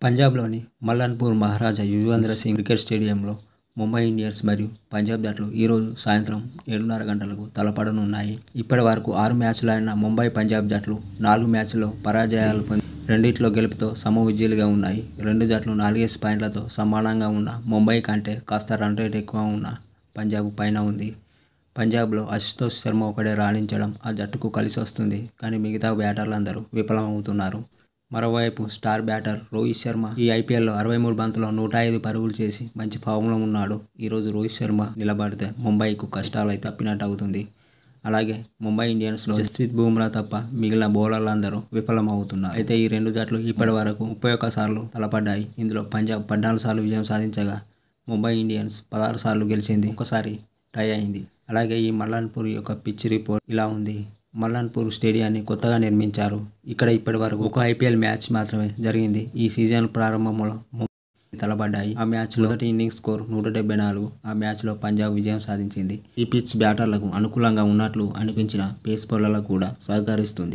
పంజాబ్లోని మల్లన్పూర్ మహారాజా యుజ్వేంద్ర సింగ్ క్రికెట్ స్టేడియంలో ముంబై ఇండియన్స్ మరియు పంజాబ్ జట్లు ఈరోజు సాయంత్రం 7:30 గంటలకు తలపడనున్నాయి. ఇప్పటి వరకు 6 మ్యాచ్లు ఆడిన ముంబై పంజాబ్ జట్లు 4 మ్యాచ్ల్లో పరాజయాలు పొంది రెండిట్లో గెలుపుతో సమఉజ్జీలుగా ఉన్నాయి. రెండు జట్లు 4 పాయింట్లతో సమానంగా ఉన్న ముంబై కంటే కాస్త రన్ రేట్ ఎక్కువ ఉన్న పంజాబ్ పైన ఉంది. పంజాబ్లో అశుతోష్ శర్మ ఒకడే రాణించడం ఆ జట్టుకు కలిసి వస్తుంది. కానీ మిగతా బ్యాటర్లందరూ విఫలమవుతున్నారు. మరోవైపు స్టార్ బ్యాటర్ రోహిత్ శర్మ ఈ ఐపీఎల్లో 63 బంతుల్లో 105 పరుగులు చేసి మంచి ఫామ్లో ఉన్నాడు. ఈరోజు రోహిత్ శర్మ నిలబడితే ముంబైకు కష్టాలైతే తప్పినట్టు అవుతుంది. అలాగే ముంబై ఇండియన్స్లో జస్ప్రీత్ బుమ్రా తప్ప మిగిలిన బౌలర్లందరూ విఫలమవుతున్నారు. అయితే ఈ రెండు జట్లు ఇప్పటి వరకు 31 సార్లు తలపడ్డాయి. ఇందులో పంజాబ్ 14 సార్లు విజయం సాధించగా ముంబై ఇండియన్స్ 16 సార్లు గెలిచింది, ఒకసారి టై అయింది. అలాగే ఈ మల్లన్పూర్ యొక్క పిచ్ రిపోర్ట్ ఇలా ఉంది. మల్లన్పూర్ స్టేడియాన్ని కొత్తగా నిర్మించారు. ఇక్కడ ఇప్పటి వరకు ఒక ఐపీఎల్ మ్యాచ్ మాత్రమే జరిగింది. ఈ సీజన్ ప్రారంభంలో ముంబై తలపడ్డాయి. ఆ మ్యాచ్లో మొదటి ఇన్నింగ్స్ స్కోర్ 174. ఆ మ్యాచ్లో పంజాబ్ విజయం సాధించింది. ఈ పిచ్ బ్యాటర్లకు అనుకూలంగా ఉన్నట్లు అనిపించిన పేస్ బౌలర్లకు కూడా సహకరిస్తుంది.